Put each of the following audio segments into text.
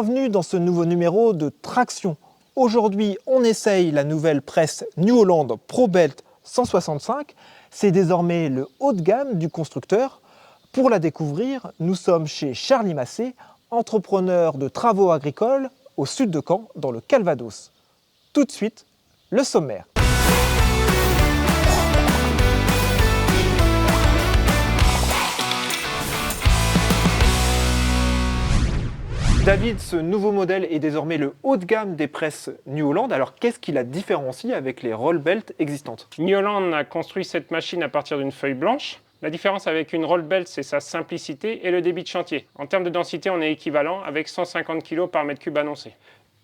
Bienvenue dans ce nouveau numéro de Traction. Aujourd'hui, on essaye la nouvelle presse New Holland ProBelt 165. C'est désormais le haut de gamme du constructeur. Pour la découvrir, nous sommes chez Charlie Massé, entrepreneur de travaux agricoles au sud de Caen, dans le Calvados. Tout de suite, le sommaire. David, ce nouveau modèle est désormais le haut de gamme des presses New Holland. Alors qu'est-ce qui la différencie avec les roll belt existantes? New Holland a construit cette machine à partir d'une feuille blanche. La différence avec une roll belt, c'est sa simplicité et le débit de chantier. En termes de densité, on est équivalent avec 150 kg par mètre cube annoncé.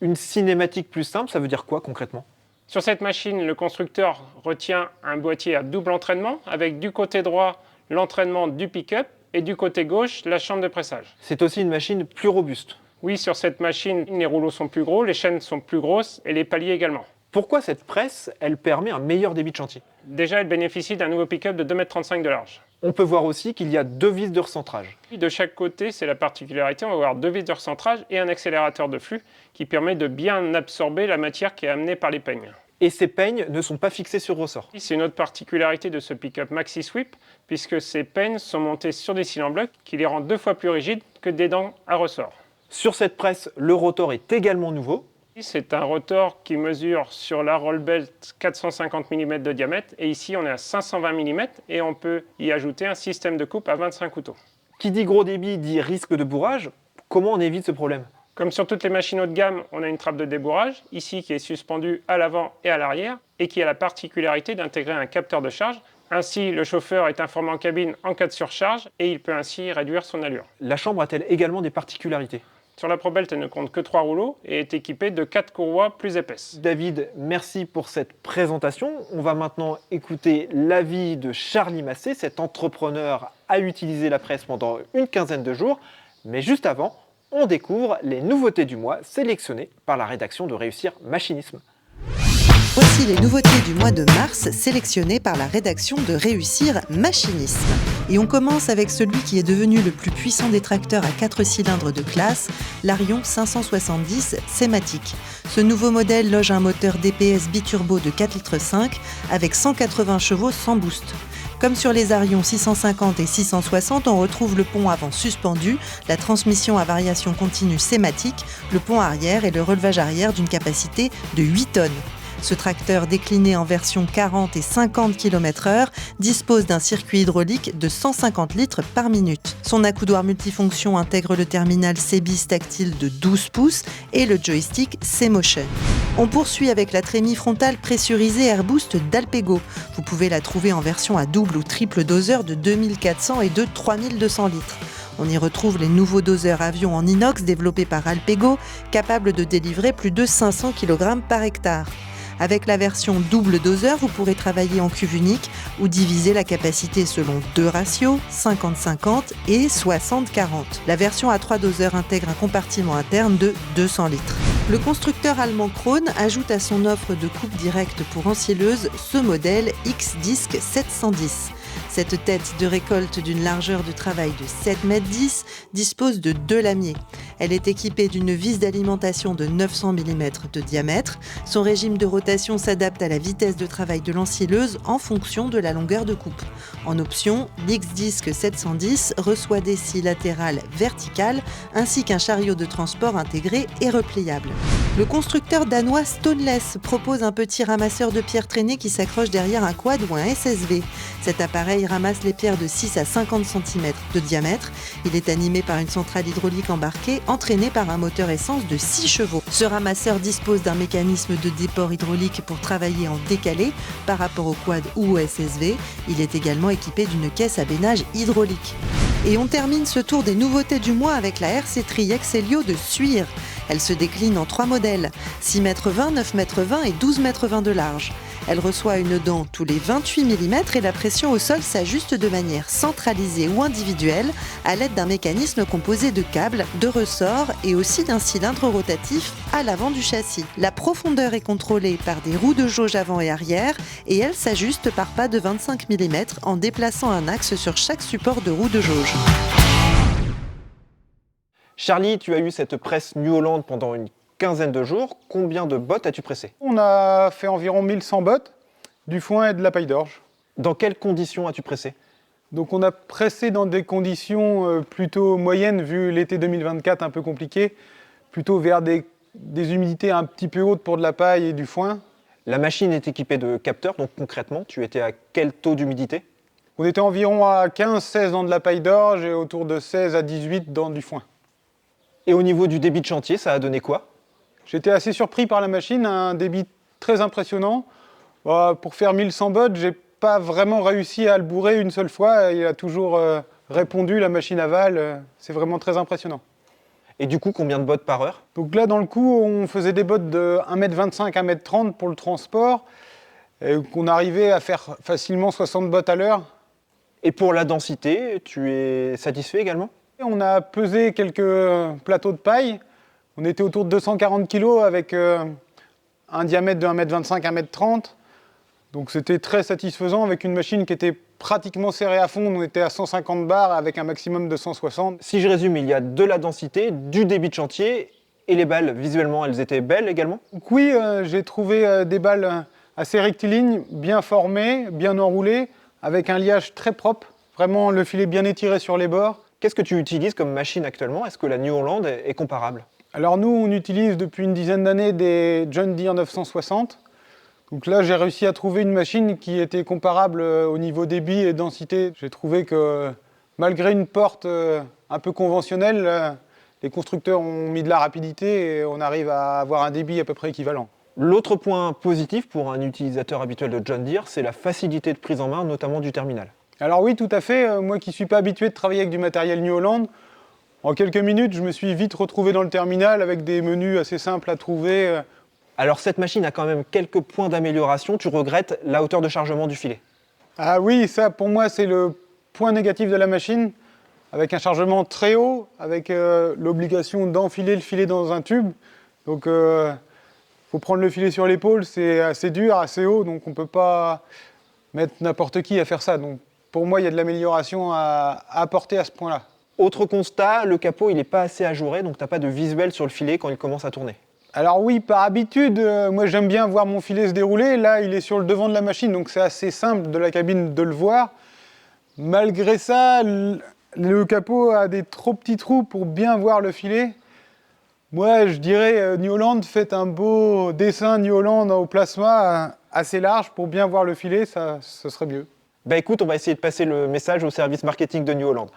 Une cinématique plus simple, ça veut dire quoi concrètement? Sur cette machine, le constructeur retient un boîtier à double entraînement avec du côté droit l'entraînement du pick-up et du côté gauche la chambre de pressage. C'est aussi une machine plus robuste. Oui, sur cette machine, les rouleaux sont plus gros, les chaînes sont plus grosses et les paliers également. Pourquoi cette presse, elle permet un meilleur débit de chantier? Déjà, elle bénéficie d'un nouveau pick-up de 2,35 m de large. On peut voir aussi qu'il y a deux vis de recentrage. De chaque côté, c'est la particularité, on va avoir deux vis de recentrage et un accélérateur de flux qui permet de bien absorber la matière qui est amenée par les peignes. Et ces peignes ne sont pas fixés sur ressort. C'est une autre particularité de ce pick-up Maxi Sweep, puisque ces peignes sont montées sur des cylindres blocs qui les rendent 2 fois plus rigides que des dents à ressort. Sur cette presse, le rotor est également nouveau. C'est un rotor qui mesure sur la roll belt 450 mm de diamètre et ici on est à 520 mm et on peut y ajouter un système de coupe à 25 couteaux. Qui dit gros débit dit risque de bourrage. Comment on évite ce problème? Comme sur toutes les machines haut de gamme, on a une trappe de débourrage, ici qui est suspendue à l'avant et à l'arrière et qui a la particularité d'intégrer un capteur de charge. Ainsi, le chauffeur est informé en cabine en cas de surcharge et il peut ainsi réduire son allure. La chambre a-t-elle également des particularités? Sur la ProBelt, elle ne compte que 3 rouleaux et est équipée de 4 courroies plus épaisses. David, merci pour cette présentation. On va maintenant écouter l'avis de Charlie Massé. Cet entrepreneur a utilisé la presse pendant une quinzaine de jours. Mais juste avant, on découvre les nouveautés du mois sélectionnées par la rédaction de Réussir Machinisme. Voici les nouveautés du mois de mars sélectionnées par la rédaction de Réussir Machinisme. Et on commence avec celui qui est devenu le plus puissant des tracteurs à 4 cylindres de classe, l'Arion 570 Cematic. Ce nouveau modèle loge un moteur DPS biturbo de 4,5 litres avec 180 chevaux sans boost. Comme sur les Arion 650 et 660, on retrouve le pont avant suspendu, la transmission à variation continue Cematic, le pont arrière et le relevage arrière d'une capacité de 8 tonnes. Ce tracteur décliné en version 40 et 50 km/h dispose d'un circuit hydraulique de 150 litres par minute. Son accoudoir multifonction intègre le terminal C-bis tactile de 12 pouces et le joystick C-Motion. On poursuit avec la trémie frontale pressurisée AirBoost d'Alpego. Vous pouvez la trouver en version à double ou triple doseur de 2400 et de 3200 litres. On y retrouve les nouveaux doseurs avion en inox développés par Alpego, capables de délivrer plus de 500 kg par hectare. Avec la version double doseur, vous pourrez travailler en cuve unique ou diviser la capacité selon deux ratios, 50-50 et 60-40. La version à 3 doseurs intègre un compartiment interne de 200 litres. Le constructeur allemand Krone ajoute à son offre de coupe directe pour ensileuse ce modèle X-Disc 710. Cette tête de récolte d'une largeur de travail de 7,10 m dispose de 2 lamiers. Elle est équipée d'une vis d'alimentation de 900 mm de diamètre. Son régime de rotation s'adapte à la vitesse de travail de l'ensileuse en fonction de la longueur de coupe. En option, l'X-Disc 710 reçoit des scies latérales verticales ainsi qu'un chariot de transport intégré et repliable. Le constructeur danois Stoneless propose un petit ramasseur de pierres traînées qui s'accroche derrière un quad ou un SSV. Cet appareil ramasse les pierres de 6 à 50 cm de diamètre. Il est animé par une centrale hydraulique embarquée entraînée par un moteur essence de 6 chevaux. Ce ramasseur dispose d'un mécanisme de déport hydraulique pour travailler en décalé par rapport au quad ou au SSV. Il est également équipé d'une caisse à bénage hydraulique. Et on termine ce tour des nouveautés du mois avec la RC-Tri Excelio de Suir. Elle se décline en 3 modèles, 6,20 m, 9,20 m et 12,20 m de large. Elle reçoit une dent tous les 28 mm et la pression au sol s'ajuste de manière centralisée ou individuelle à l'aide d'un mécanisme composé de câbles, de ressorts et aussi d'un cylindre rotatif à l'avant du châssis. La profondeur est contrôlée par des roues de jauge avant et arrière et elle s'ajuste par pas de 25 mm en déplaçant un axe sur chaque support de roue de jauge. Charlie, tu as eu cette presse New Holland pendant une quinzaine de jours. Combien de bottes as-tu pressé? On a fait environ 1100 bottes, du foin et de la paille d'orge. Dans quelles conditions as-tu pressé? Donc on a pressé dans des conditions plutôt moyennes, vu l'été 2024 un peu compliqué, plutôt vers des humidités un petit peu hautes pour de la paille et du foin. La machine est équipée de capteurs, donc concrètement, tu étais à quel taux d'humidité? On était environ à 15-16 dans de la paille d'orge et autour de 16 à 18 dans du foin. Et au niveau du débit de chantier, ça a donné quoi? J'étais assez surpris par la machine, un débit très impressionnant. Pour faire 1100 bottes, j'ai pas vraiment réussi à le bourrer une seule fois. Il a toujours répondu, la machine aval. C'est vraiment très impressionnant. Et du coup, combien de bottes par heure? Donc là, dans le coup, on faisait des bottes de 1m25 à 1m30 pour le transport. Et qu'on arrivait à faire facilement 60 bottes à l'heure. Et pour la densité, tu es satisfait également? On a pesé quelques plateaux de paille. On était autour de 240 kg avec un diamètre de 1m25 à 1m30. Donc c'était très satisfaisant avec une machine qui était pratiquement serrée à fond. On était à 150 bars avec un maximum de 160. Si je résume, il y a de la densité, du débit de chantier et les balles, visuellement, elles étaient belles également? Donc oui, j'ai trouvé des balles assez rectilignes, bien formées, bien enroulées, avec un liage très propre. Vraiment le filet bien étiré sur les bords. Qu'est-ce que tu utilises comme machine actuellement? Est-ce que la New Holland est comparable? Alors nous, on utilise depuis une dizaine d'années des John Deere 960. Donc là, j'ai réussi à trouver une machine qui était comparable au niveau débit et densité. J'ai trouvé que malgré une porte un peu conventionnelle, les constructeurs ont mis de la rapidité et on arrive à avoir un débit à peu près équivalent. L'autre point positif pour un utilisateur habituel de John Deere, c'est la facilité de prise en main, notamment du terminal. Alors oui, tout à fait. Moi qui ne suis pas habitué de travailler avec du matériel New Holland, en quelques minutes, je me suis vite retrouvé dans le terminal avec des menus assez simples à trouver. Alors cette machine a quand même quelques points d'amélioration. Tu regrettes la hauteur de chargement du filet? Ah oui, ça pour moi c'est le point négatif de la machine, avec un chargement très haut, avec l'obligation d'enfiler le filet dans un tube. Donc faut prendre le filet sur l'épaule, c'est assez dur, assez haut, donc on ne peut pas mettre n'importe qui à faire ça. Donc pour moi, il y a de l'amélioration à apporter à ce point-là. Autre constat, le capot il n'est pas assez ajouré, donc tu n'as pas de visuel sur le filet quand il commence à tourner. Alors oui, par habitude, moi j'aime bien voir mon filet se dérouler. Là, il est sur le devant de la machine, donc c'est assez simple de la cabine de le voir. Malgré ça, le capot a des trop petits trous pour bien voir le filet. Moi, je dirais, New Holland, faites un beau dessin New Holland au plasma assez large pour bien voir le filet, ce serait mieux. Bah écoute, on va essayer de passer le message au service marketing de New Holland.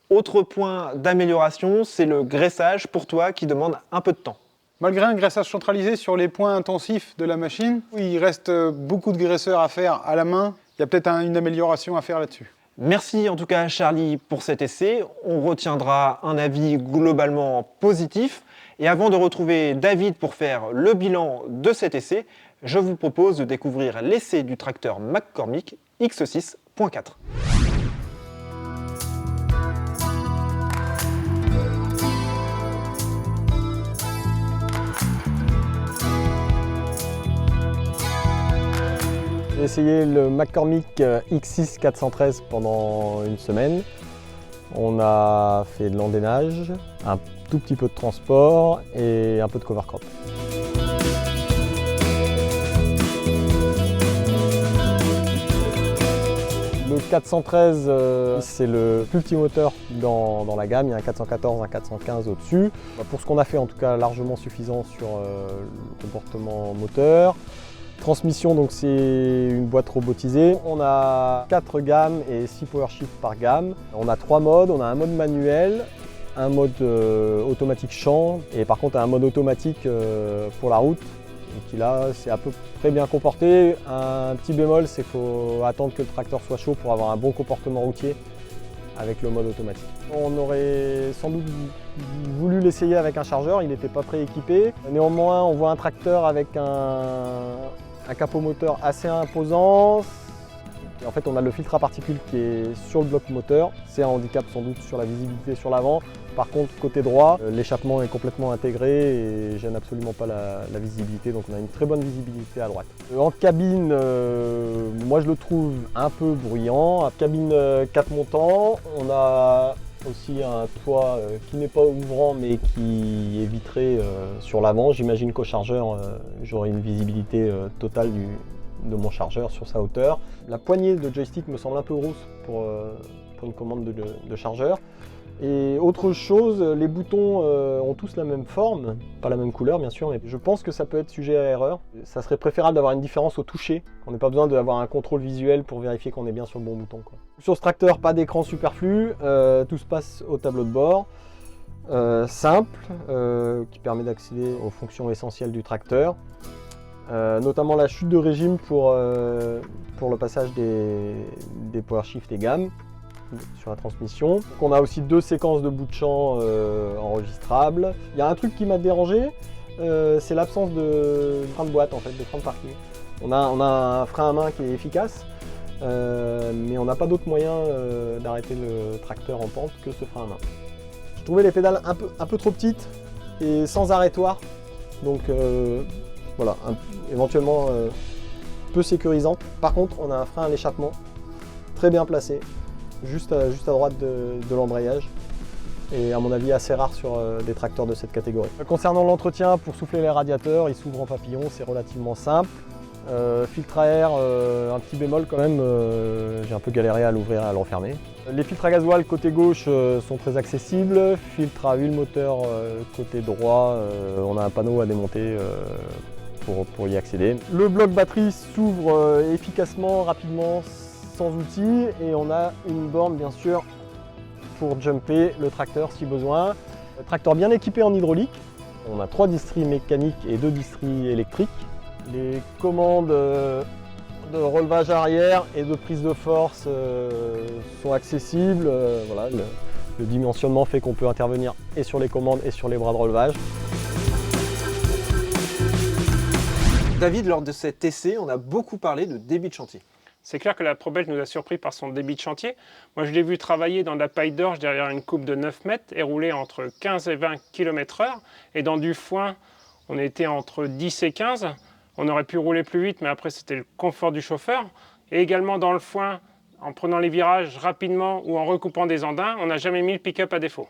Autre point d'amélioration, c'est le graissage pour toi qui demande un peu de temps. Malgré un graissage centralisé sur les points intensifs de la machine, il reste beaucoup de graisseurs à faire à la main. Il y a peut-être une amélioration à faire là-dessus. Merci en tout cas Charlie pour cet essai. On retiendra un avis globalement positif. Et avant de retrouver David pour faire le bilan de cet essai, je vous propose de découvrir l'essai du tracteur McCormick X6.4. J'ai essayé le McCormick X6 413 pendant une semaine. On a fait de l'endainage, un tout petit peu de transport et un peu de cover crop. Le 413, c'est le plus petit moteur dans la gamme. Il y a un 414, un 415 au-dessus. Pour ce qu'on a fait, en tout cas, largement suffisant sur le comportement moteur. Transmission, donc c'est une boîte robotisée. On a 4 gammes et 6 power shifts par gamme. On a 3 modes. On a un mode manuel, un mode automatique champ et par contre un mode automatique pour la route. Et qui là, c'est à peu près bien comporté. Un petit bémol, c'est qu'il faut attendre que le tracteur soit chaud pour avoir un bon comportement routier avec le mode automatique. On aurait sans doute voulu l'essayer avec un chargeur, il n'était pas prééquipé. Néanmoins, on voit un tracteur avec un capot moteur assez imposant. Et en fait, on a le filtre à particules qui est sur le bloc moteur. C'est un handicap sans doute sur la visibilité sur l'avant. Par contre, côté droit, l'échappement est complètement intégré et gêne absolument pas la visibilité. Donc on a une très bonne visibilité à droite. En cabine, moi je le trouve un peu bruyant. Cabine 4 montants, on a Aussi un toit qui n'est pas ouvrant mais qui est vitré sur l'avant. J'imagine qu'au chargeur, j'aurai une visibilité totale de mon chargeur sur sa hauteur. La poignée de joystick me semble un peu rousse pour une commande de chargeur. Et autre chose, les boutons ont tous la même forme, pas la même couleur bien sûr, mais je pense que ça peut être sujet à erreur. Ça serait préférable d'avoir une différence au toucher. On n'a pas besoin d'avoir un contrôle visuel pour vérifier qu'on est bien sur le bon bouton, quoi. Sur ce tracteur, pas d'écran superflu, tout se passe au tableau de bord. Simple, qui permet d'accéder aux fonctions essentielles du tracteur. Notamment la chute de régime pour le passage des power shift et gammes sur la transmission. Donc on a aussi 2 séquences de bout de champ enregistrables. Il y a un truc qui m'a dérangé, c'est l'absence de frein de boîte, en fait, de frein de parking. On a un frein à main qui est efficace, mais on n'a pas d'autre moyen d'arrêter le tracteur en pente que ce frein à main. Je trouvais les pédales un peu trop petites et sans arrêtoir, donc voilà, éventuellement peu sécurisante. Par contre, on a un frein à l'échappement très bien placé, juste à droite de l'embrayage, et à mon avis assez rare sur des tracteurs de cette catégorie. Concernant l'entretien, pour souffler les radiateurs, ils s'ouvrent en papillon, c'est relativement simple. Filtre à air, un petit bémol quand même, j'ai un peu galéré à l'ouvrir et à le refermer. Les filtres à gasoil côté gauche sont très accessibles. Filtre à huile moteur côté droit, on a un panneau à démonter pour y accéder. Le bloc batterie s'ouvre efficacement, rapidement, sans outils, et on a une borne bien sûr pour jumper le tracteur si besoin. Le tracteur bien équipé en hydraulique. On a 3 distries mécaniques et 2 distries électriques. Les commandes de relevage arrière et de prise de force sont accessibles. Voilà, le dimensionnement fait qu'on peut intervenir et sur les commandes et sur les bras de relevage. David, lors de cet essai, on a beaucoup parlé de débit de chantier. C'est clair que la ProBelt nous a surpris par son débit de chantier. Moi, je l'ai vu travailler dans de la paille d'orge derrière une coupe de 9 mètres et rouler entre 15 et 20 km/h. Et dans du foin, on était entre 10 et 15. On aurait pu rouler plus vite, mais après, c'était le confort du chauffeur. Et également dans le foin, en prenant les virages rapidement ou en recoupant des andins, on n'a jamais mis le pick-up à défaut.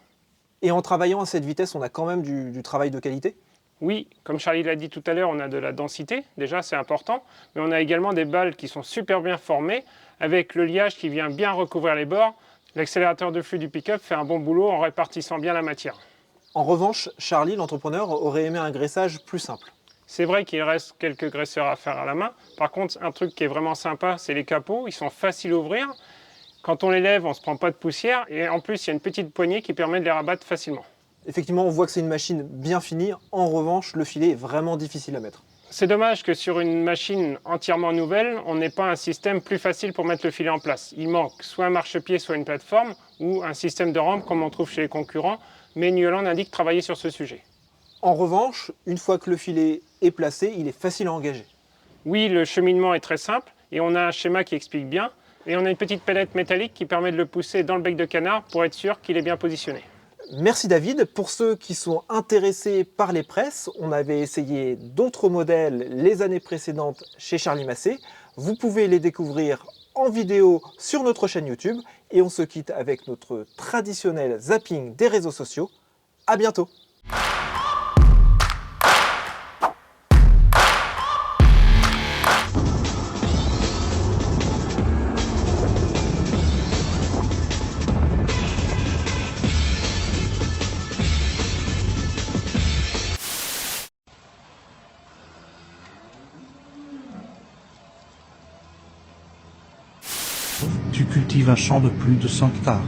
Et en travaillant à cette vitesse, on a quand même du travail de qualité? Oui, comme Charlie l'a dit tout à l'heure, on a de la densité, déjà c'est important, mais on a également des balles qui sont super bien formées, avec le liage qui vient bien recouvrir les bords. L'accélérateur de flux du pick-up fait un bon boulot en répartissant bien la matière. En revanche, Charlie, l'entrepreneur, aurait aimé un graissage plus simple. C'est vrai qu'il reste quelques graisseurs à faire à la main. Par contre, un truc qui est vraiment sympa, c'est les capots. Ils sont faciles à ouvrir. Quand on les lève, on ne se prend pas de poussière. Et en plus, il y a une petite poignée qui permet de les rabattre facilement. Effectivement, on voit que c'est une machine bien finie. En revanche, le filet est vraiment difficile à mettre. C'est dommage que sur une machine entièrement nouvelle, on n'ait pas un système plus facile pour mettre le filet en place. Il manque soit un marchepied, soit une plateforme, ou un système de rampe comme on trouve chez les concurrents. Mais New Holland indique travailler sur ce sujet. En revanche, une fois que le filet est placé, il est facile à engager. Oui, le cheminement est très simple et on a un schéma qui explique bien. Et on a une petite palette métallique qui permet de le pousser dans le bec de canard pour être sûr qu'il est bien positionné. Merci David. Pour ceux qui sont intéressés par les presses, on avait essayé d'autres modèles les années précédentes chez Charlie Massé. Vous pouvez les découvrir en vidéo sur notre chaîne YouTube. Et on se quitte avec notre traditionnel zapping des réseaux sociaux. À bientôt. Tu cultives un champ de plus de 100 hectares.